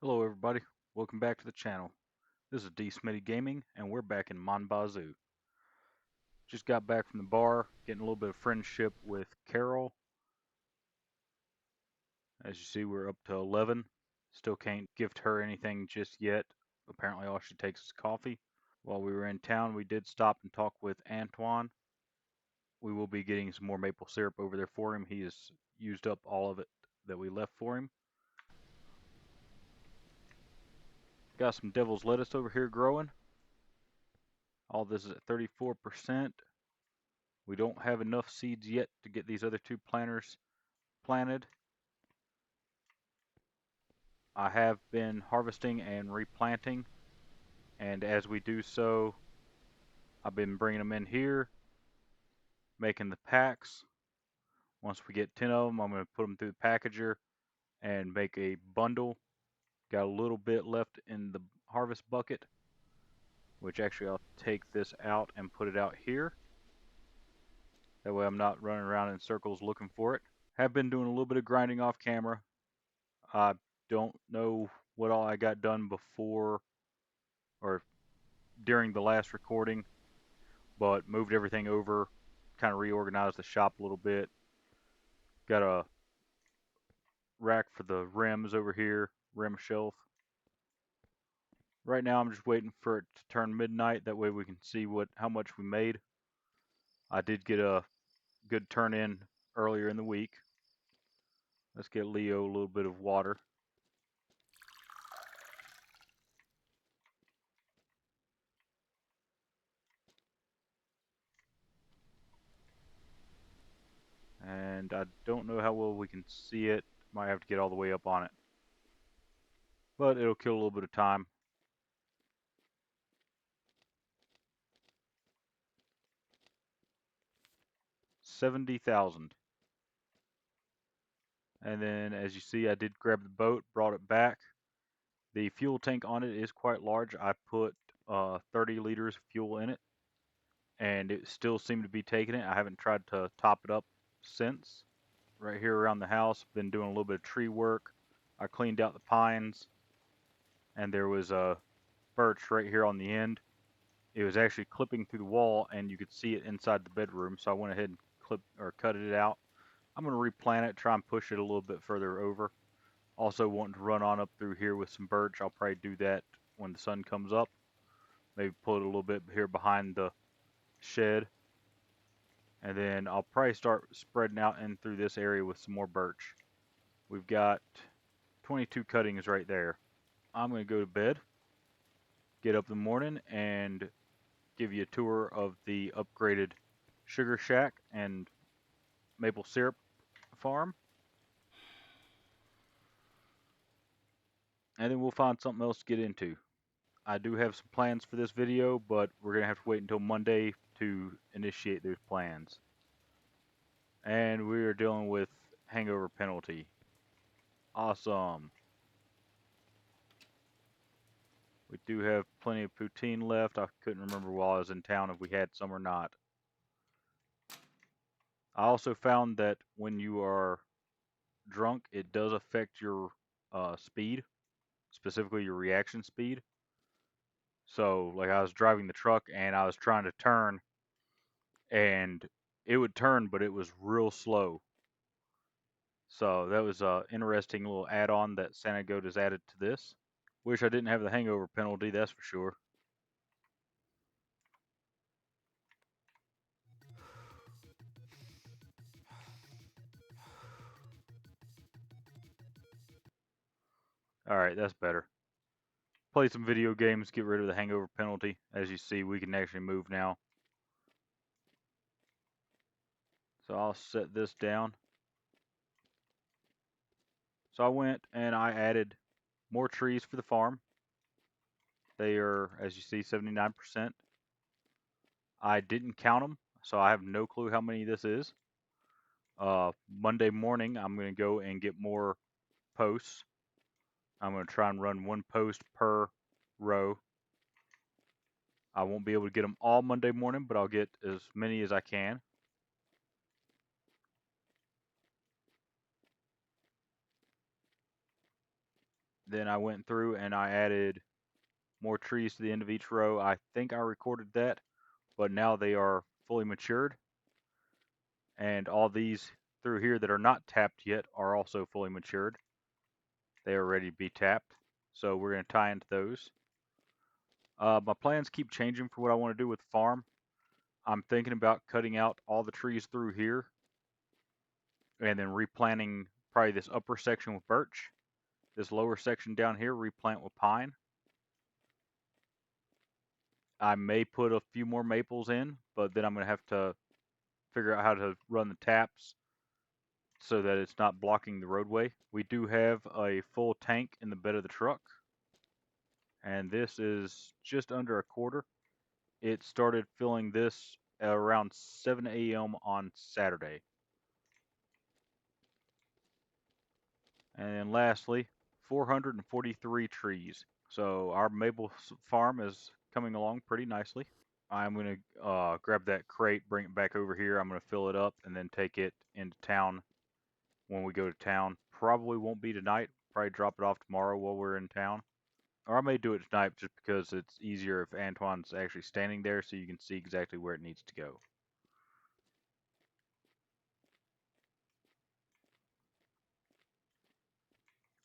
Hello everybody, welcome back to the channel. This is D Smitty Gaming and we're back in Bazou. Just got back from the bar, getting a little bit of friendship with Carol. As you see, we're up to 11. Still can't gift her anything just yet. Apparently all she takes is coffee. While we were in town, we did stop and talk with Antoine. We will be getting some more maple syrup over there for him. He has used up all of it that we left for him. Got some devil's lettuce over here growing. All this is at 34%. We don't have enough seeds yet to get these other two planters planted. I have been harvesting and replanting, and as we do so, I've been bringing them in here, making the packs. Once we get 10 of them, I'm going to put them through the packager and make a bundle. Got a little bit left in the harvest bucket, which actually I'll take this out and put it out here. That way I'm not running around in circles looking for it. Have been doing a little bit of grinding off camera. I don't know what all I got done before or during the last recording, but moved everything over, kind of reorganized the shop a little bit. Got a rack for the rims over here, rim shelf. Right now I'm just waiting for it to turn midnight, that way we can see how much we made. I did get a good turn in earlier in the week. Let's get Leo a little bit of water. And I don't know how well we can see it. Might have to get all the way up on it. But it'll kill a little bit of time. 70,000. And then as you see, I did grab the boat, brought it back. The fuel tank on it is quite large. I put 30 liters of fuel in it, and it still seemed to be taking it. I haven't tried to top it up since. Right here around the house, been doing a little bit of tree work. I cleaned out the pines, and there was a birch right here on the end. It was actually clipping through the wall, and you could see it inside the bedroom, so I went ahead and cut it out. I'm going to replant it, try and push it a little bit further over. Also wanting to run on up through here with some birch. I'll probably do that when the sun comes up. Maybe pull it a little bit here behind the shed. And then I'll probably start spreading out in through this area with some more birch. We've got 22 cuttings right there. I'm going to go to bed, get up in the morning, and give you a tour of the upgraded sugar shack and maple syrup farm. And then we'll find something else to get into. I do have some plans for this video, but we're going to have to wait until Monday to initiate those plans. And we are dealing with hangover penalty. Awesome. We do have plenty of poutine left. I couldn't remember while I was in town if we had some or not. I also found that when you are drunk, it does affect your speed, specifically your reaction speed. So, like, I was driving the truck and I was trying to turn, and it would turn, but it was real slow. So that was a interesting little add-on that Santa Goat has added to this. Wish I didn't have the hangover penalty, that's for sure. Alright, that's better. Play some video games, get rid of the hangover penalty. As you see, we can actually move now. So I'll set this down. So I went and I added more trees for the farm. They are, as you see, 79%. I didn't count them, so I have no clue how many this is. Monday morning, I'm going to go and get more posts. I'm going to try and run one post per row. I won't be able to get them all Monday morning, but I'll get as many as I can. Then I went through and I added more trees to the end of each row. I think I recorded that, but now they are fully matured. And all these through here that are not tapped yet are also fully matured. They are ready to be tapped. So we're going to tie into those. My plans keep changing for what I want to do with the farm. I'm thinking about cutting out all the trees through here and then replanting probably this upper section with birch. This lower section down here replant with pine. I may put a few more maples in, but then I'm going to have to figure out how to run the taps so that it's not blocking the roadway. We do have a full tank in the bed of the truck, and this is just under a quarter. It started filling this at around 7 a.m. on Saturday. And then lastly, 443 trees. So our maple farm is coming along pretty nicely. I'm going to grab that crate, bring it back over here. I'm going to fill it up and then take it into town when we go to town. Probably won't be tonight. Probably drop it off tomorrow while we're in town. Or I may do it tonight just because it's easier if Antoine's actually standing there so you can see exactly where it needs to go.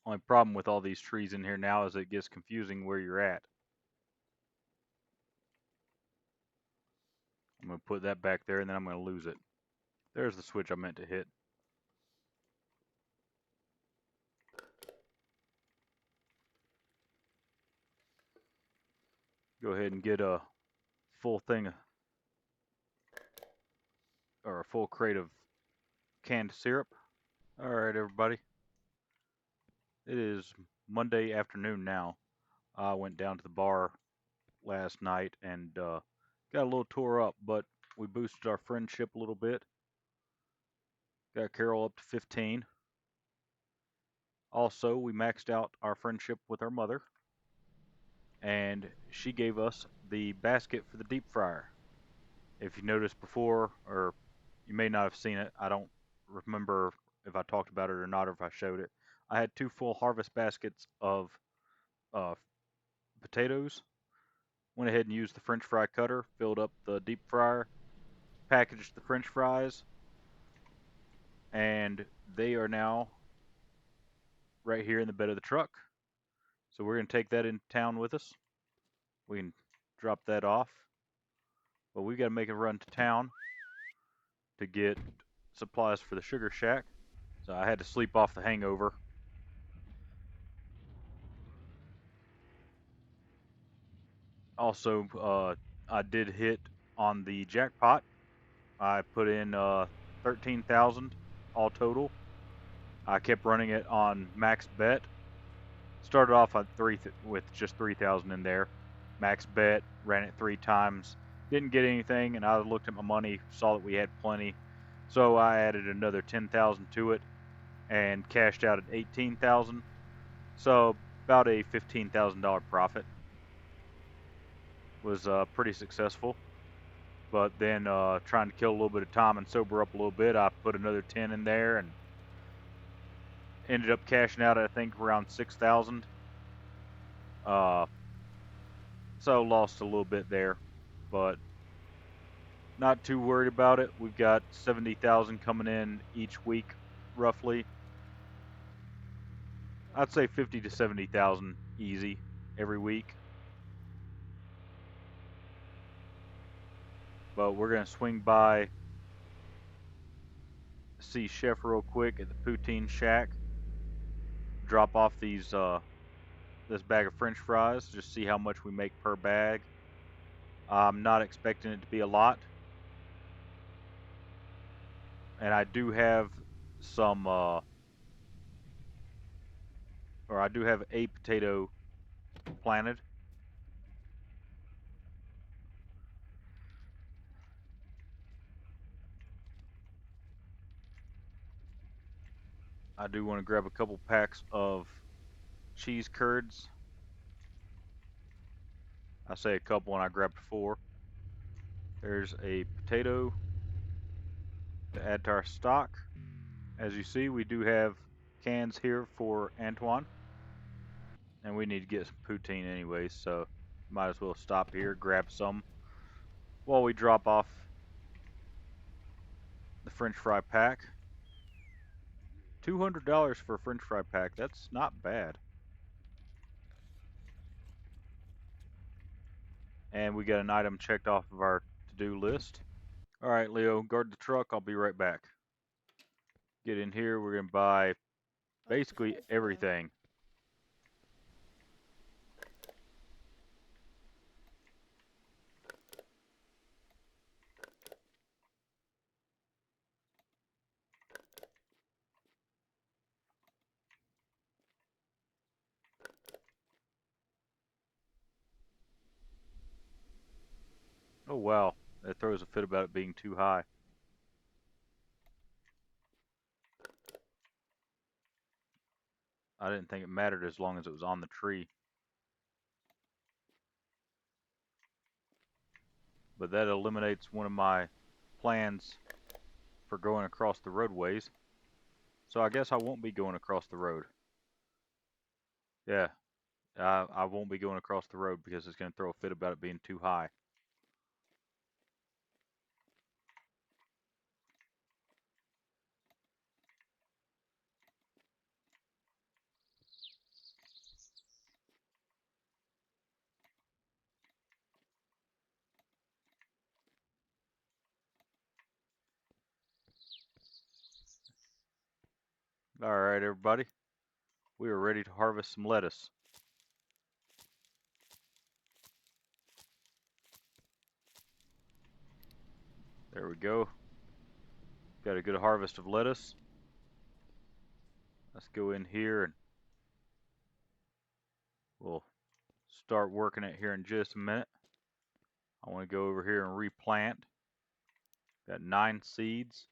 Only problem with all these trees in here now is it gets confusing where you're at. I'm going to put that back there and then I'm going to lose it. There's the switch I meant to hit. Go ahead and get a full thing or a full crate of canned syrup. Alright everybody, it is Monday afternoon now. I went down to the bar last night and got a little tore up, but we boosted our friendship a little bit. Got Carol up to 15. Also, we maxed out our friendship with our mother, and she gave us the basket for the deep fryer. If you noticed before, or you may not have seen it, I don't remember if I talked about it or not, or if I showed it. I had 2 full harvest baskets of uh, potatoes. Went ahead and used the French fry cutter, filled up the deep fryer, packaged the French fries, and they are now right here in the bed of the truck. So we're going to take that into town with us. We can drop that off. But we got to make a run to town to get supplies for the sugar shack. So I had to sleep off the hangover. Also, I did hit on the jackpot. I put in 13,000 all total. I kept running it on max bet. Started off on with just 3,000 in there. Max bet, ran it 3 times. Didn't get anything, and I looked at my money, saw that we had plenty. So I added another 10,000 to it and cashed out at 18,000. So about a $15,000 profit. Was pretty successful. But then trying to kill a little bit of time and sober up a little bit, I put another 10 in there and ended up cashing out, I think, around 6,000. So lost a little bit there, but not too worried about it. We've got 70,000 coming in each week, roughly. I'd say 50 to 70,000 easy every week. But we're gonna swing by, see Chef real quick at the Poutine Shack. Drop off these this bag of French fries. Just see how much we make per bag. I'm not expecting it to be a lot, and I do have some, or I do have a potato planted. I do want to grab a couple packs of cheese curds. I say a couple and I grabbed 4. There's a potato to add to our stock. As you see, we do have cans here for Antoine. And we need to get some poutine anyway, so might as well stop here, grab some while we drop off the French fry pack. $200 for a French fry pack, that's not bad. And we got an item checked off of our to-do list. Alright, Leo, guard the truck, I'll be right back. Get in here, we're gonna buy basically everything. Oh wow, that throws a fit about it being too high. I didn't think it mattered as long as it was on the tree. But that eliminates one of my plans for going across the roadways. So I guess I won't be going across the road. Yeah, I won't be going across the road because it's going to throw a fit about it being too high. Alright everybody, we are ready to harvest some lettuce. There we go. Got a good harvest of lettuce. Let's go in here and we'll start working it here in just a minute. I want to go over here and replant. Got 9 seeds.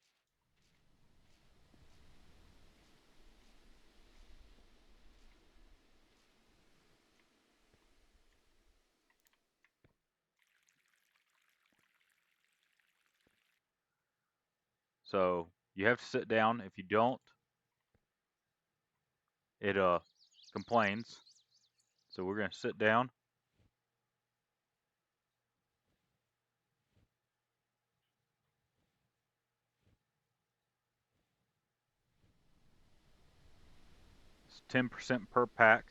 So you have to sit down. If you don't, it complains. So we're going to sit down. It's 10% per pack,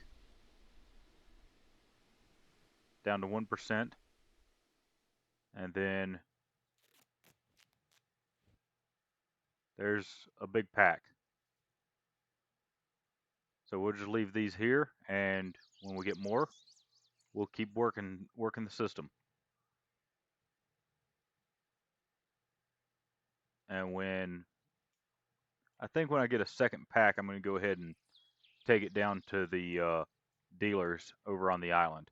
down to 1%. And then there's a big pack. So we'll just leave these here, and when we get more, we'll keep working the system. And I think when I get a second pack, I'm going to go ahead and take it down to the dealers over on the island.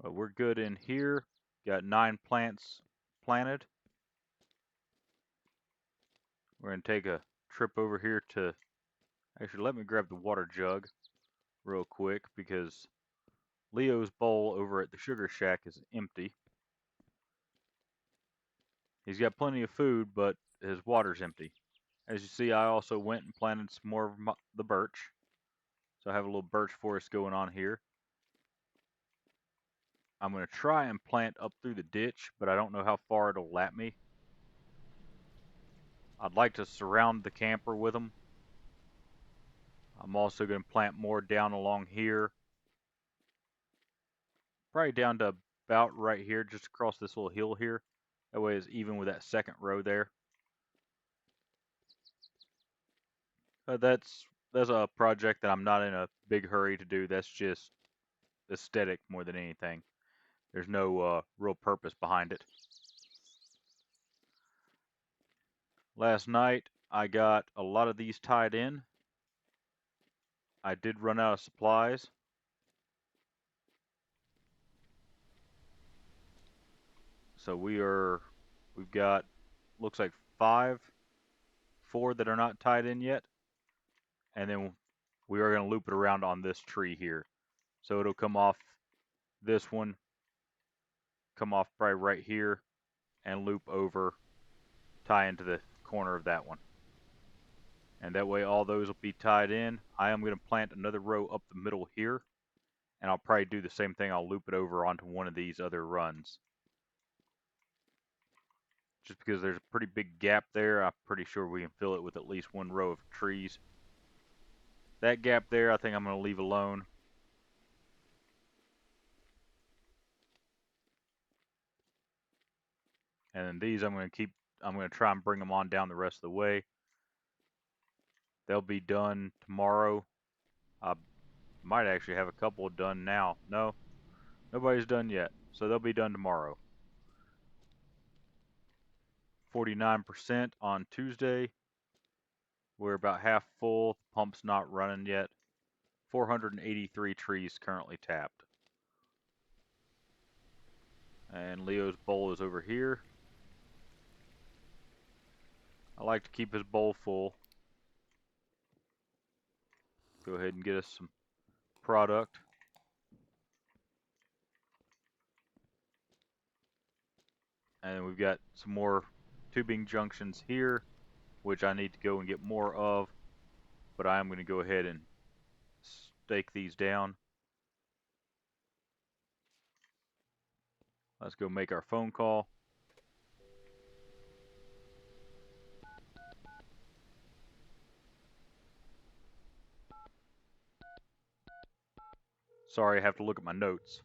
But we're good in here. Got 9 plants planted. We're going to take a trip over here to... Actually, let me grab the water jug real quick because Leo's bowl over at the Sugar Shack is empty. He's got plenty of food, but his water's empty. As you see, I also went and planted some more of the birch. So I have a little birch forest going on here. I'm going to try and plant up through the ditch, but I don't know how far it'll let me. I'd like to surround the camper with them. I'm also going to plant more down along here. Probably down to about right here, just across this little hill here. That way it's even with that second row there. That's a project that I'm not in a big hurry to do. That's just aesthetic more than anything. There's no real purpose behind it. Last night I got a lot of these tied in. I did run out of supplies. So we've got, looks like 4 that are not tied in yet. And then we are going to loop it around on this tree here. So it'll come off this one, come off probably right here, and loop over, tie into the corner of that one. And that way all those will be tied in. I am going to plant another row up the middle here, and I'll probably do the same thing. I'll loop it over onto one of these other runs. Just because there's a pretty big gap there, I'm pretty sure we can fill it with at least one row of trees. That gap there, I think I'm going to leave alone. And then these I'm going to try and bring them on down the rest of the way. They'll be done tomorrow. I might actually have a couple done now. No, nobody's done yet. So they'll be done tomorrow. 49% on Tuesday. We're about half full. The pump's not running yet. 483 trees currently tapped. And Leo's bowl is over here. I like to keep his bowl full. Go ahead and get us some product. And we've got some more tubing junctions here, which I need to go and get more of. But I am going to go ahead and stake these down. Let's go make our phone call. Sorry, I have to look at my notes.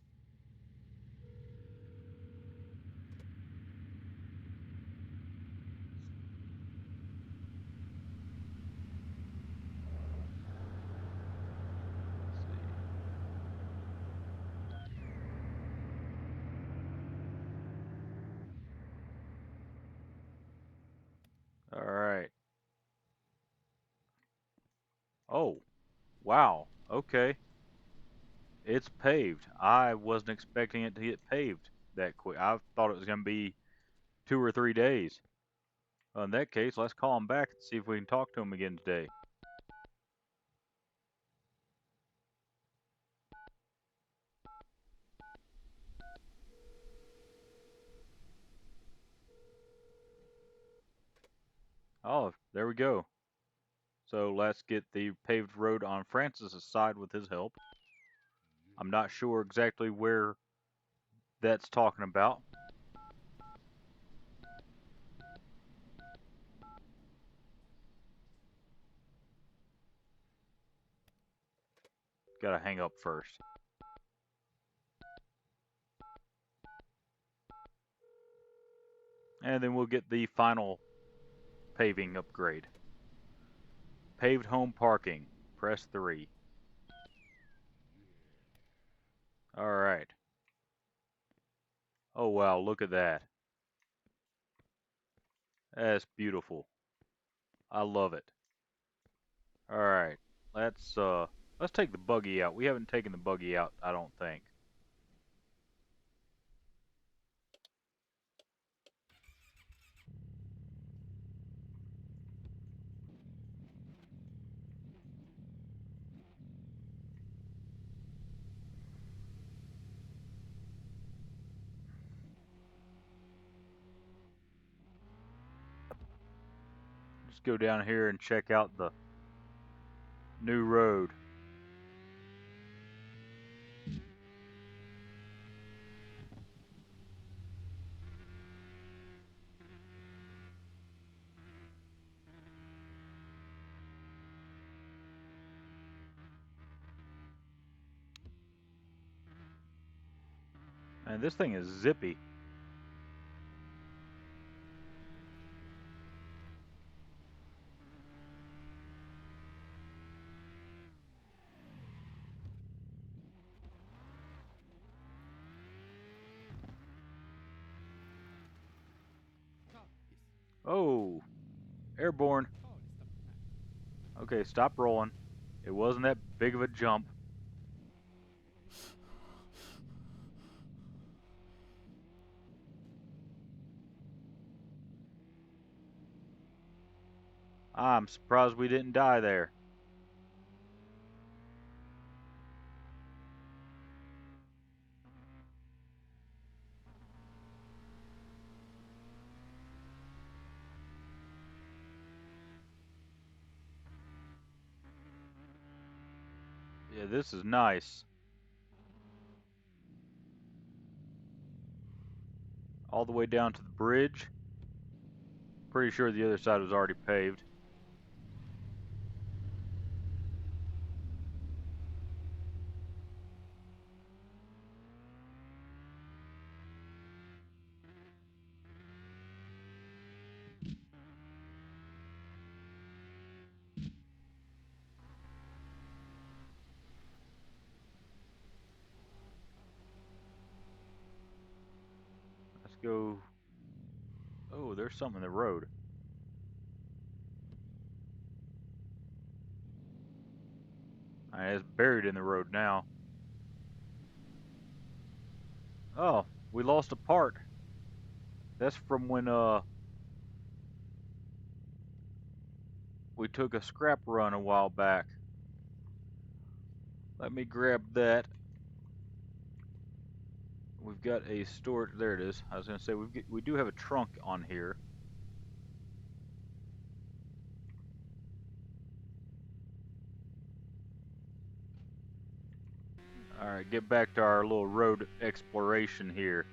All right. Oh, wow. Okay. It's paved. I wasn't expecting it to get paved that quick. I thought it was going to be 2 or 3 days. Well, in that case, let's call him back and see if we can talk to him again today. Oh, there we go. So let's get the paved road on Francis's side with his help. I'm not sure exactly where that's talking about. Gotta hang up first. And then we'll get the final paving upgrade. Paved home parking. Press 3. Alright. Oh wow, look at that. That's beautiful. I love it. Alright. Let's take the buggy out. We haven't taken the buggy out, I don't think. Just go down here and check out the new road. And this thing is zippy. Oh, airborne. Okay, stop rolling. It wasn't that big of a jump. I'm surprised we didn't die there. Yeah, this is nice. All the way down to the bridge. Pretty sure the other side was already paved. Let's go. Oh, there's something in the road. It's buried in the road now. Oh, we lost a part. That's from when we took a scrap run a while back. Let me grab that. We've got a storage. There it is. I was gonna say we do have a trunk on here. All right, get back to our little road exploration here.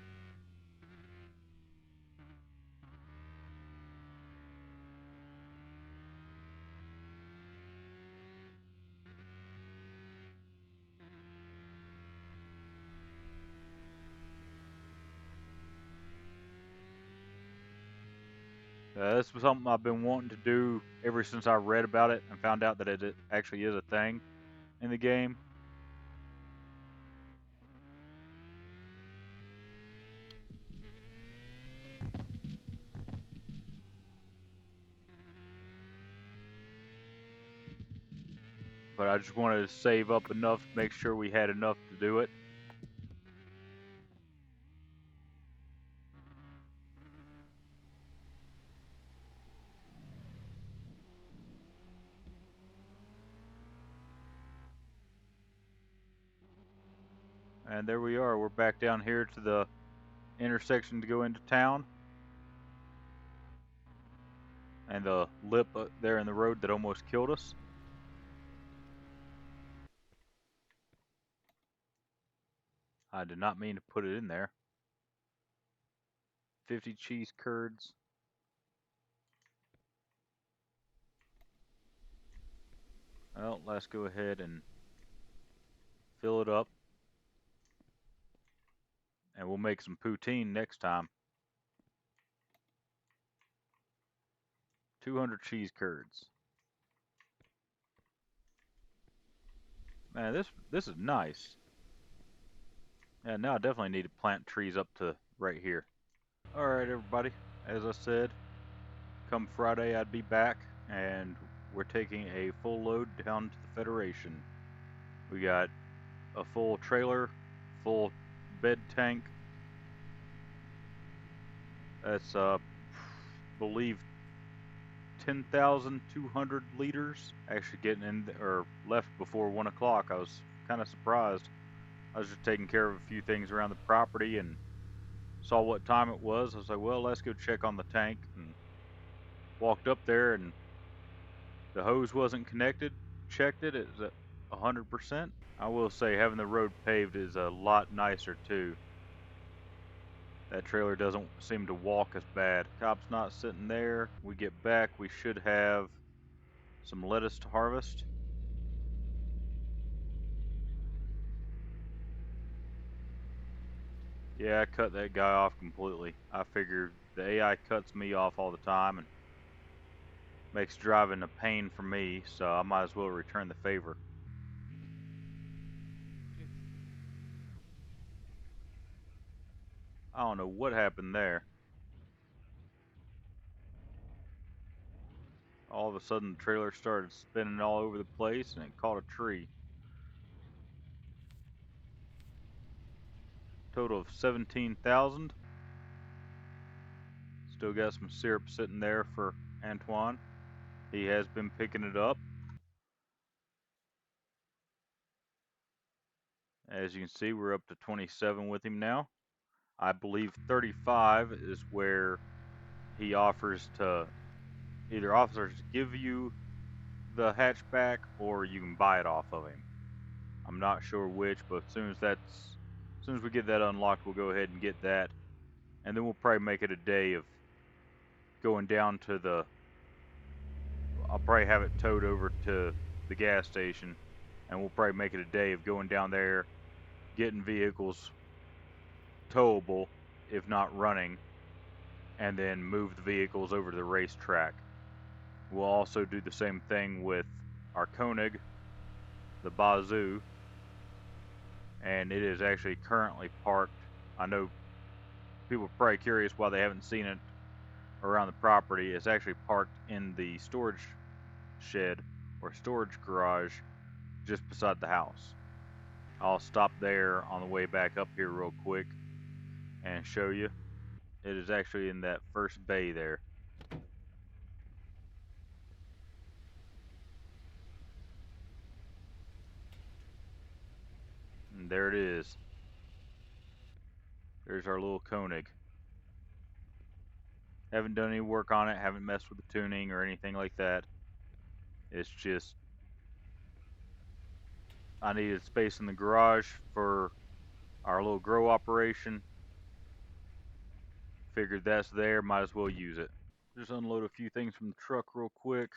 This was something I've been wanting to do ever since I read about it and found out that it actually is a thing in the game. But I just wanted to save up enough to make sure we had enough to do it. And there we are. We're back down here to the intersection to go into town. And the lip there in the road that almost killed us. I did not mean to put it in there. 50 cheese curds. Well, let's go ahead and fill it up. And we'll make some poutine next time. 200 cheese curds. Man, this is nice. Yeah, now I definitely need to plant trees up to right here. Alright, everybody. As I said, come Friday I'd be back, and we're taking a full load down to the Federation. We got a full trailer, full bed tank. That's believe 10,200 liters. Actually getting in or left before 1 o'clock. I was kind of surprised. I was just taking care of a few things around the property and saw what time it was. I was like, well, let's go check on the tank, and walked up there and the hose wasn't connected. Checked it. It was at 100%. I will say having the road paved is a lot nicer too. That trailer doesn't seem to walk as bad. Cop's not sitting there. We get back, we should have some lettuce to harvest. Yeah, I cut that guy off completely. I figured the AI cuts me off all the time and makes driving a pain for me, so I might as well return the favor. I don't know what happened there. All of a sudden, the trailer started spinning all over the place and it caught a tree. Total of 17,000. Still got some syrup sitting there for Antoine. He has been picking it up. As you can see, we're up to 27 with him now. I believe 35 is where he offers to give you the hatchback or you can buy it off of him. I'm not sure which, but as soon as we get that unlocked, we'll go ahead and get that, and then we'll probably make it a day of going down to the. I'll probably have it towed over to the gas station, and we'll probably make it a day of going down there, getting vehicles towable, if not running, and then move the vehicles over to the racetrack. We'll also do the same thing with our Koenig, the Bazoo, and it is actually currently parked. I know people are probably curious why they haven't seen it around the property. It's actually parked in the storage shed or storage garage just beside the house. I'll stop there on the way back up here real quick and show you. It is actually in that first bay there. And there it is. There's our little Koenig. Haven't done any work on it, haven't messed with the tuning or anything like that. It's just I needed space in the garage for our little grow operation. Figured that's there, might as well use it. Just unload a few things from the truck real quick.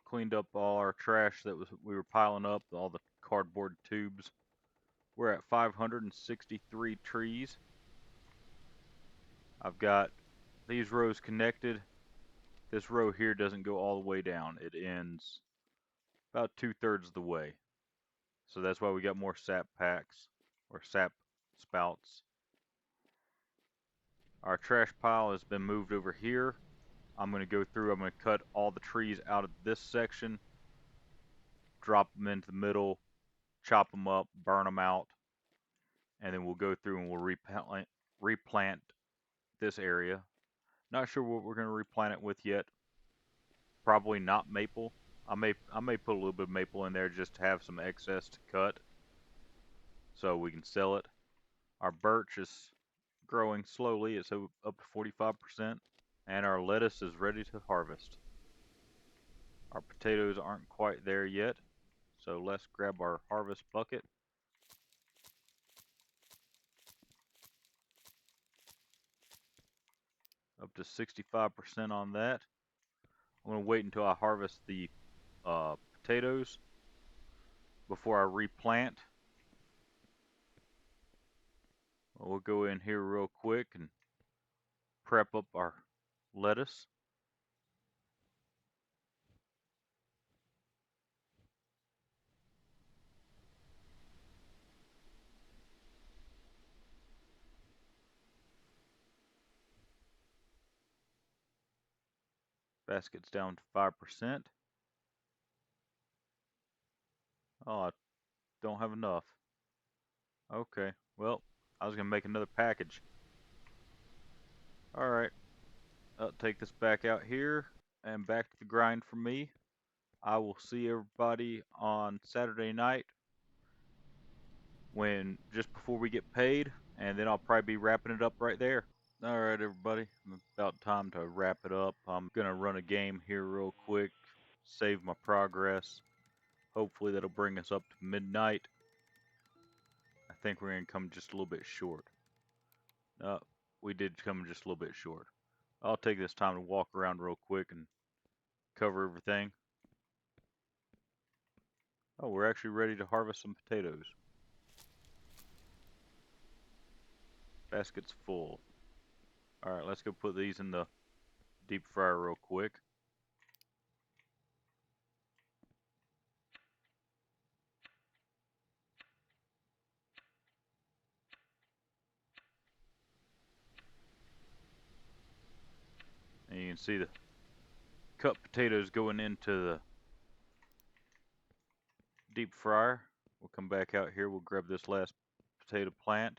Cleaned up all our trash that we were piling up, all the cardboard tubes. We're at 563 trees. I've got these rows connected. This row here doesn't go all the way down. It ends about 2/3 of the way. So that's why we got more sap packs or sap spouts. Our trash pile has been moved over here. I'm going to go through, I'm going to cut all the trees out of this section, drop them into the middle, chop them up, burn them out, and then we'll go through and we'll replant this area. Not sure what we're going to replant it with yet. Probably not maple. I may put a little bit of maple in there just to have some excess to cut so we can sell it. Our birch is growing slowly. It's up to 45%, and our lettuce is ready to harvest. Our potatoes aren't quite there yet, so let's grab our harvest bucket. Up to 65% on that. I'm going to wait until I harvest the potatoes before I replant. We'll go in here real quick and prep up our lettuce. Basket's down to 5%. Oh, I don't have enough. Okay, well, I was going to make another package. Alright, I'll take this back out here and back to the grind for me. I will see everybody on Saturday night when just before we get paid, and then I'll probably be wrapping it up right there. Alright everybody, about time to wrap it up. I'm gonna run a game here real quick, save my progress. Hopefully that'll bring us up to midnight. I think we're gonna come just a little bit short. We did come just a little bit short. I'll take this time to walk around real quick and cover everything. Oh, we're actually ready to harvest some potatoes. Basket's full. Alright, let's go put these in the deep fryer real quick. And you can see the cut potatoes going into the deep fryer. We'll come back out here, we'll grab this last potato plant.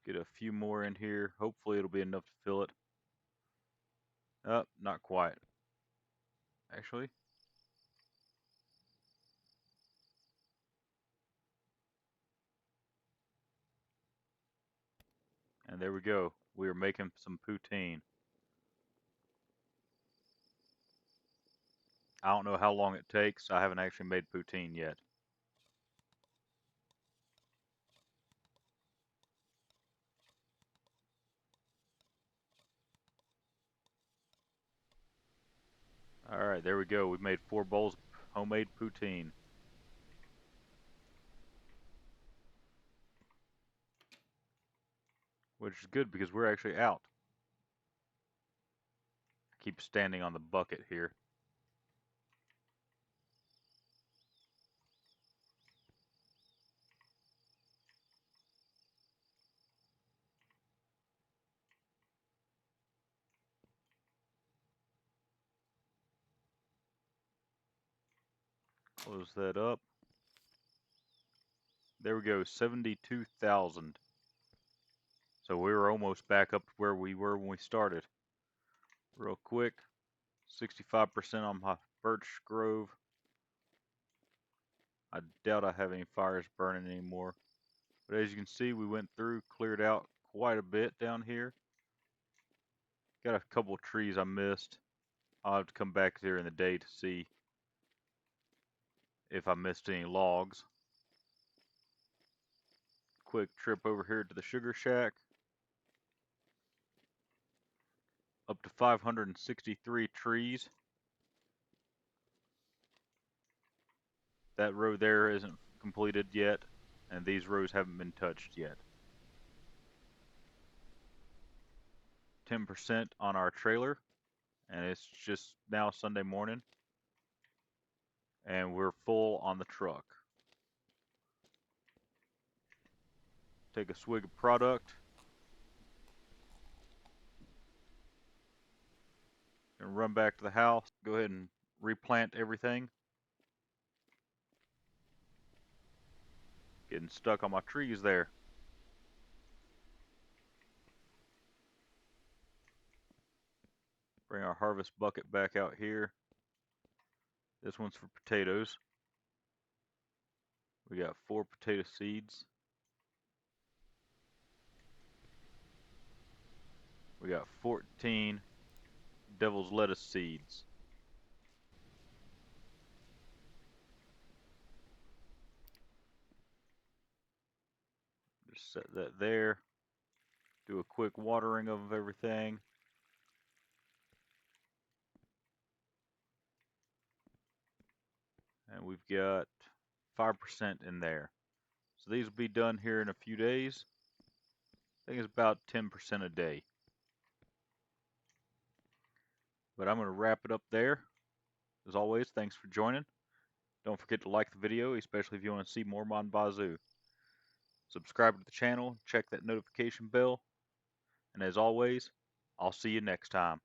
Get a few more in here. Hopefully it'll be enough to fill it. Not quite. Actually. And there we go. We are making some poutine. I don't know how long it takes. I haven't actually made poutine yet. Alright, there we go. We made 4 bowls of homemade poutine. Which is good because we're actually out. I keep standing on the bucket here. Close that up. There we go, 72,000. So we were almost back up to where we were when we started. Real quick, 65% on my birch grove. I doubt I have any fires burning anymore. But as you can see, we went through, cleared out quite a bit down here. Got a couple of trees I missed. I'll have to come back there in the day to see if I missed any logs. Quick trip over here to the sugar shack. Up to 563 trees. That row there isn't completed yet, and these rows haven't been touched yet. 10% on our trailer, and it's just now Sunday morning, and we're full on the truck. Take a swig of product. And run back to the house. Go ahead and replant everything. Getting stuck on my trees there. Bring our harvest bucket back out here. This one's for potatoes. We got 4 potato seeds. We got 14 devil's lettuce seeds. Just set that there. Do a quick watering of everything. And we've got 5% in there. So these will be done here in a few days. I think it's about 10% a day. But I'm going to wrap it up there. As always, thanks for joining. Don't forget to like the video, especially if you want to see more on Bazou. Subscribe to the channel, check that notification bell, and as always, I'll see you next time.